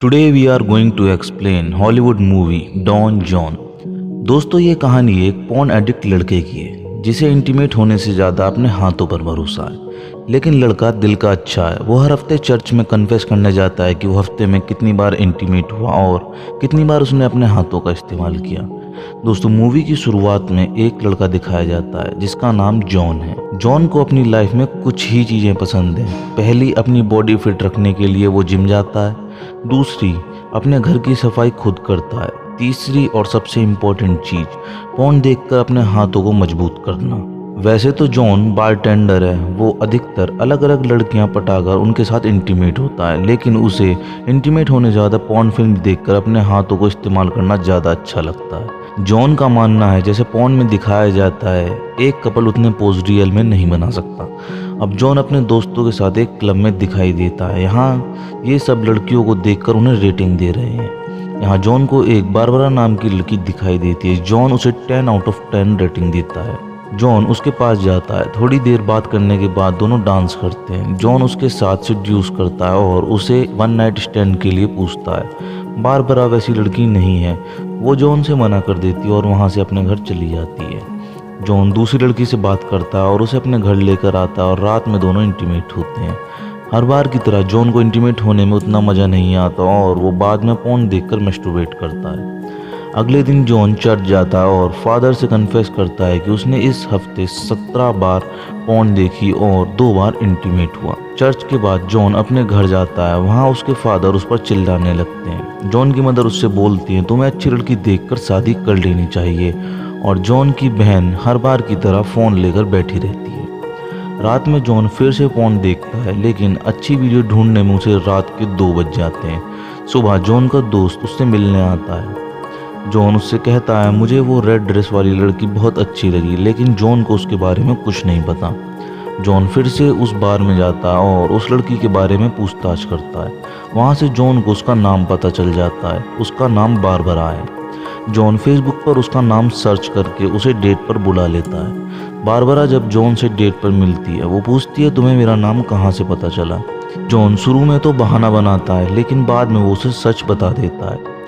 Today we are going to explain Hollywood movie Don Jon. दोस्तों, ये कहानी एक पॉर्न एडिक्ट लड़के की है जिसे इंटीमेट होने से ज़्यादा अपने हाथों पर भरोसा है। लेकिन लड़का दिल का अच्छा है। वो हर हफ्ते चर्च में कन्फेस करने जाता है कि वो हफ्ते में कितनी बार इंटीमेट हुआ और कितनी बार उसने अपने हाथों का इस्तेमाल किया। दोस्तों, मूवी की शुरुआत में एक लड़का दिखाया जाता है जिसका नाम जॉन है। जॉन को अपनी लाइफ में कुछ ही चीज़ें पसंद हैं। पहली, अपनी बॉडी फिट रखने के लिए वो जिम जाता है। दूसरी, अपने घर की सफाई खुद करता है। तीसरी और सबसे इम्पोर्टेंट चीज़, पॉर्न देखकर अपने हाथों को मजबूत करना। वैसे तो जॉन बारटेंडर है। वो अधिकतर अलग अलग लड़कियां पटाकर उनके साथ इंटीमेट होता है, लेकिन उसे इंटीमेट होने ज़्यादा पॉर्न फिल्म देखकर अपने हाथों को इस्तेमाल करना ज़्यादा अच्छा लगता है। जॉन का मानना है जैसे पॉर्न में दिखाया जाता है, एक कपल उतने पोज रियल में नहीं बना सकता। अब जॉन अपने दोस्तों के साथ एक क्लब में दिखाई देता है। यहाँ ये सब लड़कियों को देखकर उन्हें रेटिंग दे रहे हैं। यहाँ जॉन को एक बारबरा नाम की लड़की दिखाई देती है। जॉन उसे 10 आउट ऑफ 10 रेटिंग देता है। जॉन उसके पास जाता है। थोड़ी देर बात करने के बाद दोनों डांस करते हैं। जॉन उसके साथ सेड्यूस करता है और उसे वन नाइट स्टैंड के लिए पूछता है। बारबरा वैसी लड़की नहीं है। वो जॉन से मना कर देती है और वहाँ से अपने घर चली जाती है। जॉन दूसरी लड़की से बात करता है और उसे अपने घर लेकर आता है और रात में दोनों इंटीमेट होते हैं। हर बार की तरह जॉन को इंटीमेट होने में उतना मज़ा नहीं आता और वो बाद में पॉर्न देखकर मैस्टरबेट करता है। अगले दिन जॉन चर्च जाता है और फादर से कन्फेस करता है कि उसने इस हफ्ते 17 बार पॉर्न देखी और 2 बार इंटीमेट हुआ। चर्च के बाद जॉन अपने घर जाता है। वहाँ उसके फादर उस पर चिल्लाने लगते हैं। जॉन की मदर उससे बोलती है, तुम्हें अच्छी लड़की देखकर शादी कर लेनी चाहिए। और जॉन की बहन हर बार की तरह फ़ोन लेकर बैठी रहती है। रात में जॉन फिर से पॉर्न देखता है, लेकिन अच्छी वीडियो ढूंढने में उसे रात के 2 बज जाते हैं। सुबह जॉन का दोस्त उससे मिलने आता है। जॉन उससे कहता है, मुझे वो रेड ड्रेस वाली लड़की बहुत अच्छी लगी, लेकिन जॉन को उसके बारे में कुछ नहीं पता। जॉन फिर से उस बार में जाता है और उस लड़की के बारे में पूछताछ करता है। वहाँ से जॉन को उसका नाम पता चल जाता है। उसका नाम बारबरा है। जॉन फेसबुक पर उसका नाम सर्च करके उसे डेट पर बुला लेता है। बारबरा जब जॉन से डेट पर मिलती है, वो पूछती है, तुम्हें मेरा नाम कहाँ से पता चला। जॉन शुरू में तो बहाना बनाता है, लेकिन बाद में वो उसे सच बता देता है।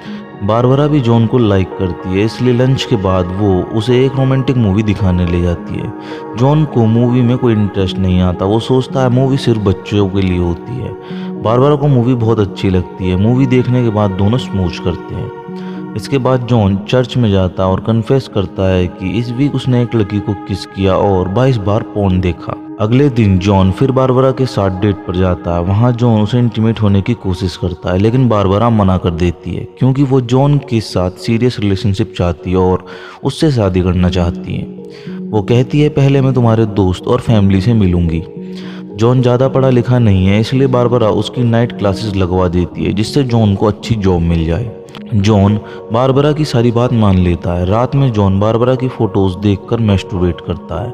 बारबरा भी जॉन को लाइक करती है, इसलिए लंच के बाद वो उसे एक रोमांटिक मूवी दिखाने ले जाती है। जॉन को मूवी में कोई इंटरेस्ट नहीं आता। वो सोचता है मूवी सिर्फ बच्चों के लिए होती है। बारबरा को मूवी बहुत अच्छी लगती है। मूवी देखने के बाद दोनों स्मूच करते हैं। इसके बाद जॉन चर्च में जाता है और कन्फेस करता है कि इस वीक उसने एक लड़की को किस किया और 22 बार पॉर्न देखा। अगले दिन जॉन फिर बारबरा के साथ डेट पर जाता है। वहाँ जॉन उसे इंटीमेट होने की कोशिश करता है, लेकिन बारबरा मना कर देती है क्योंकि वो जॉन के साथ सीरियस रिलेशनशिप चाहती है और उससे शादी करना चाहती है। वो कहती है, पहले मैं तुम्हारे दोस्त और फैमिली से मिलूंगी। जॉन ज़्यादा पढ़ा लिखा नहीं है, इसलिए बारबरा उसकी नाइट क्लासेस लगवा देती है जिससे जॉन को अच्छी जॉब मिल जाए। जॉन बारबरा की सारी बात मान लेता है। रात में जॉन बारबरा की फोटोज देखकर मैस्टरबेट करता है।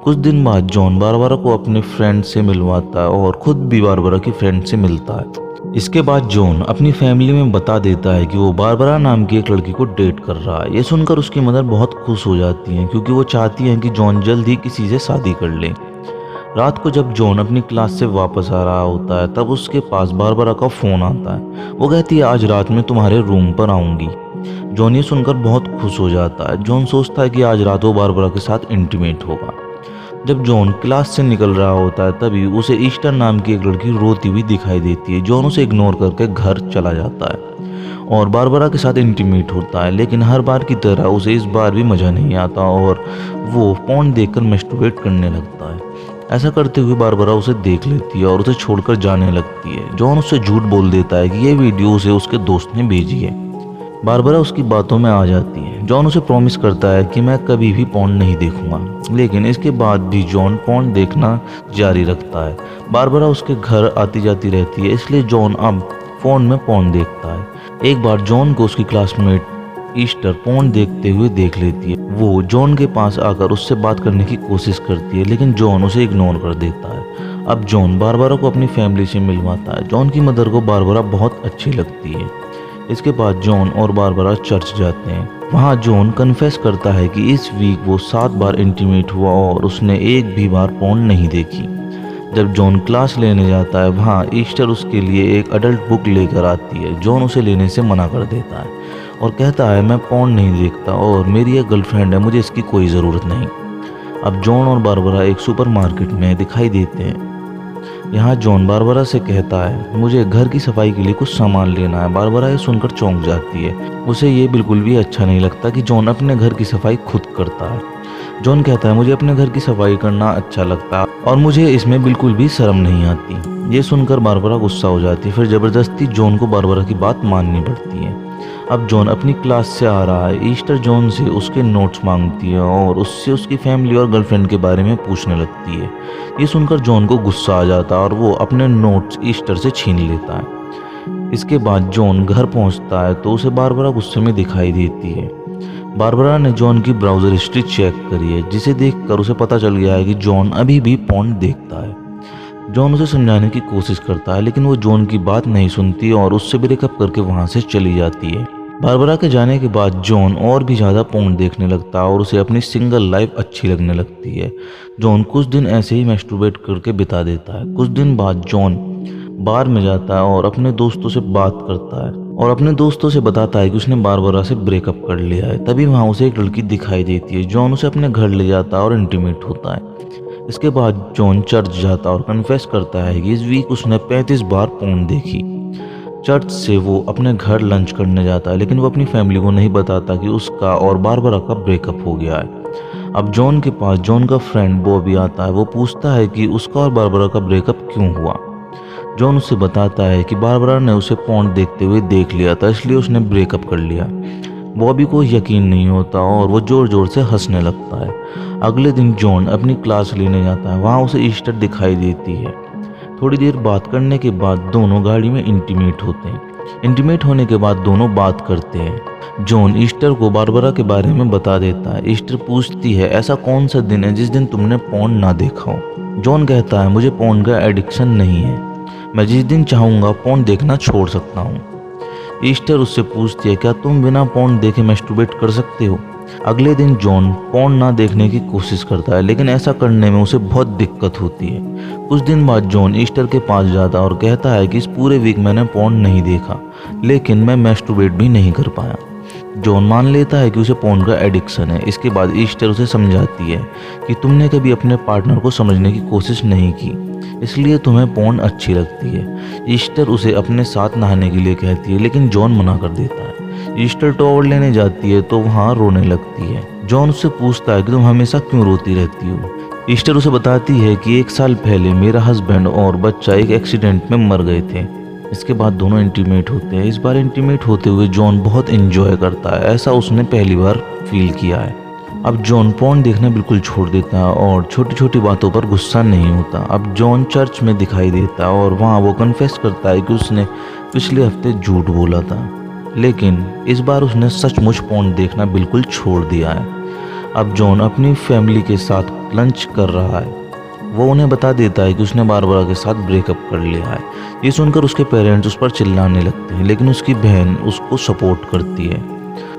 कुछ दिन बाद जॉन बारबरा को अपने फ्रेंड से मिलवाता है और खुद भी बारबरा की फ्रेंड से मिलता है। इसके बाद जॉन अपनी फैमिली में बता देता है कि वो बारबरा नाम की एक लड़की को डेट कर रहा है। ये सुनकर उसकी मदर बहुत खुश हो जाती हैं क्योंकि वो चाहती हैं कि जॉन जल्द ही किसी से शादी कर ले। रात को जब जॉन अपनी क्लास से वापस आ रहा होता है, तब उसके पास बारबरा का फ़ोन आता है। वो कहती है, आज रात में तुम्हारे रूम पर आऊँगी। जॉन ये सुनकर बहुत खुश हो जाता है। जॉन सोचता है कि आज रात वो बारबरा के साथ इंटीमेट होगा। जब जॉन क्लास से निकल रहा होता है, तभी उसे ईस्टर नाम की एक लड़की रोती हुई दिखाई देती है। जॉन उसे इग्नोर करके घर चला जाता है और बारबरा के साथ इंटीमेट होता है, लेकिन हर बार की तरह उसे इस बार भी मज़ा नहीं आता और वो पॉर्न देखकर मैस्टरबेट करने लगता है। ऐसा करते हुए बारबरा उसे देख लेती है और उसे छोड़कर जाने लगती है। जॉन उससे झूठ बोल देता है कि ये वीडियो उसे उसके दोस्त ने भेजी है। बारबरा उसकी बातों में आ जाती है। जॉन उसे प्रॉमिस करता है कि मैं कभी भी पॉर्न नहीं देखूंगा, लेकिन इसके बाद भी जॉन पॉर्न देखना जारी रखता है। बारबरा उसके घर आती जाती रहती है, इसलिए जॉन अब फ़ोन में पॉर्न देखता है। एक बार जॉन को उसकी क्लासमेट ईस्टर पॉर्न देखते हुए देख लेती है। वो जॉन के पास आकर उससे बात करने की कोशिश करती है, लेकिन जॉन उसे इग्नोर कर देता है। अब जॉन बारबरा को अपनी फैमिली से मिलवाता है। जॉन की मदर को बारबरा बहुत अच्छी लगती है। इसके बाद जॉन और बारबरा चर्च जाते हैं। वहाँ जॉन कन्फेस करता है कि इस वीक वो 7 बार इंटीमेट हुआ और उसने एक भी बार पॉर्न नहीं देखी। जब जॉन क्लास लेने जाता है वहाँ ईस्टर उसके लिए एक अडल्ट बुक लेकर आती है। जॉन उसे लेने से मना कर देता है और कहता है मैं पॉर्न नहीं देखता और मेरी एक गर्लफ्रेंड है, मुझे इसकी कोई ज़रूरत नहीं। अब जॉन और बारबरा एक सुपरमार्केट में दिखाई देते हैं। यहाँ जॉन बारबरा से कहता है मुझे घर की सफाई के लिए कुछ सामान लेना है। बारबरा ये सुनकर चौंक जाती है। उसे ये बिल्कुल भी अच्छा नहीं लगता कि जॉन अपने घर की सफाई खुद करता है। जॉन कहता है मुझे अपने घर की सफाई करना अच्छा लगता है और मुझे इसमें बिल्कुल भी शर्म नहीं आती। ये सुनकर बारबरा गुस्सा हो जाती है। फिर ज़बरदस्ती जॉन को बारबरा की बात माननी पड़ती है। अब जॉन अपनी क्लास से आ रहा है। ईस्टर जॉन से उसके नोट्स मांगती है और उससे उसकी फैमिली और गर्लफ्रेंड के बारे में पूछने लगती है। ये सुनकर जॉन को गुस्सा आ जाता है और वो अपने नोट्स ईस्टर से छीन लेता है। इसके बाद जॉन घर पहुंचता है तो उसे बारबरा गुस्से में दिखाई देती है। बारबरा ने जॉन की ब्राउज़र हिस्ट्री चेक करी है, जिसे देखकर उसे पता चल गया है कि जॉन अभी भी पॉर्न देखता है। जॉन उसे समझाने की कोशिश करता है लेकिन वो जॉन की बात नहीं सुनती और उससे ब्रेकअप करके वहाँ से चली जाती है। बारबरा के जाने के बाद जॉन और भी ज़्यादा पॉर्न देखने लगता है और उसे अपनी सिंगल लाइफ अच्छी लगने लगती है। जॉन कुछ दिन ऐसे ही मैस्टरबेट करके बिता देता है। कुछ दिन बाद जॉन बार में जाता है और अपने दोस्तों से बात करता है और अपने दोस्तों से बताता है कि उसने बारबरा से ब्रेकअप कर लिया है। तभी वहाँ उसे एक लड़की दिखाई देती है। जॉन उसे अपने घर ले जाता है और इंटीमेट होता है। इसके बाद जॉन चर्च जाता है और कन्फेस करता है कि इस वीक उसने 35 बार पॉर्न देखी। चर्च से वो अपने घर लंच करने जाता है लेकिन वो अपनी फैमिली को नहीं बताता कि उसका और बारबरा का ब्रेकअप हो गया है। अब जॉन के पास जॉन का फ्रेंड बॉबी आता है। वो पूछता है कि उसका और बारबरा का ब्रेकअप क्यों हुआ। जॉन उसे बताता है कि बारबरा ने उसे पॉर्न देखते हुए देख लिया था, इसलिए उसने ब्रेकअप कर लिया। बॉबी को यकीन नहीं होता और वो जोर जोर से हंसने लगता है। अगले दिन जॉन अपनी क्लास लेने जाता है। वहाँ उसे ईस्टर दिखाई देती है। थोड़ी देर बात करने के बाद दोनों गाड़ी में इंटीमेट होते हैं। इंटीमेट होने के बाद दोनों बात करते हैं। जॉन ईस्टर को बारबरा के बारे में बता देता है। ईस्टर पूछती है ऐसा कौन सा दिन है जिस दिन तुमने पॉर्न ना देखा हो। जॉन कहता है मुझे पॉर्न का एडिक्शन नहीं है, मैं जिस दिन चाहूँगा पॉर्न देखना छोड़ सकता हूँ। ईस्टर उससे पूछती है क्या तुम बिना पॉर्न देखे मैस्टरबेट कर सकते हो। अगले दिन जॉन पॉर्न ना देखने की कोशिश करता है लेकिन ऐसा करने में उसे बहुत दिक्कत होती है। कुछ दिन बाद जॉन ईस्टर के पास जाता और कहता है कि इस पूरे वीक मैंने पॉर्न नहीं देखा लेकिन मैं मैस्टरबेट भी नहीं कर पाया। जॉन मान लेता है कि उसे पॉर्न का एडिक्शन है। इसके बाद ईस्टर उसे समझाती है कि तुमने कभी अपने पार्टनर को समझने की कोशिश नहीं की, इसलिए तुम्हें पॉर्न अच्छी लगती है। ईस्टर उसे अपने साथ नहाने के लिए कहती है लेकिन जॉन मना कर देता है। ईस्टर टॉवल लेने जाती है तो वहाँ रोने लगती है। जॉन उससे पूछता है कि तुम हमेशा क्यों रोती रहती हो। ईस्टर उसे बताती है कि 1 साल पहले मेरा हस्बैंड और बच्चा एक एक्सीडेंट में मर गए थे। इसके बाद दोनों इंटीमेट होते हैं। इस बार इंटीमेट होते हुए जॉन बहुत एंजॉय करता है, ऐसा उसने पहली बार फील किया है। अब जॉन पॉर्न देखना बिल्कुल छोड़ देता है और छोटी छोटी बातों पर गुस्सा नहीं होता। अब जॉन चर्च में दिखाई देता है और वहाँ वो कन्फेस करता है कि उसने पिछले हफ्ते झूठ बोला था, लेकिन इस बार उसने सचमुच पॉर्न देखना बिल्कुल छोड़ दिया है। अब जॉन अपनी फैमिली के साथ लंच कर रहा है। वो उन्हें बता देता है कि उसने बारबरा के साथ ब्रेकअप कर लिया है। ये सुनकर उसके पेरेंट्स उस पर चिल्लाने लगते हैं लेकिन उसकी बहन उसको सपोर्ट करती है।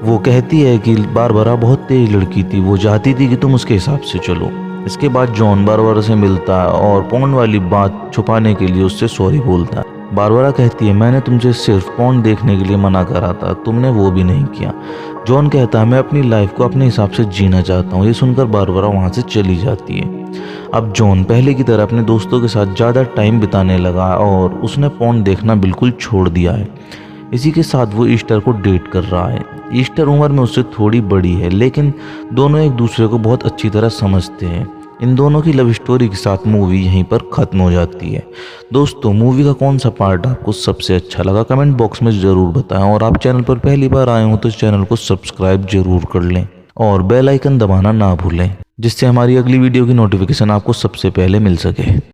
वो कहती है कि बारबरा बहुत तेज लड़की थी, वो चाहती थी कि तुम उसके हिसाब से चलो। इसके बाद जॉन बारबरा से मिलता है और पॉर्न वाली बात छुपाने के लिए उससे सॉरी बोलता है। बारबरा कहती है मैंने तुमसे सिर्फ पॉर्न देखने के लिए मना करा था, तुमने वो भी नहीं किया। जॉन कहता है मैं अपनी लाइफ को अपने हिसाब से जीना चाहता हूँ। ये सुनकर बारबरा वहाँ से चली जाती है। अब जॉन पहले की तरह अपने दोस्तों के साथ ज़्यादा टाइम बिताने लगा और उसने पॉर्न देखना बिल्कुल छोड़ दिया है। इसी के साथ वो ईस्टर को डेट कर रहा है। ईस्टर उम्र में उससे थोड़ी बड़ी है लेकिन दोनों एक दूसरे को बहुत अच्छी तरह समझते हैं। इन दोनों की लव स्टोरी के साथ मूवी यहीं पर ख़त्म हो जाती है। दोस्तों मूवी का कौन सा पार्ट आपको सबसे अच्छा लगा कमेंट बॉक्स में ज़रूर बताएं और आप चैनल पर पहली बार आए हो तो चैनल को सब्सक्राइब जरूर कर लें और बेल आइकन दबाना ना भूलें, जिससे हमारी अगली वीडियो की नोटिफिकेशन आपको सबसे पहले मिल सके।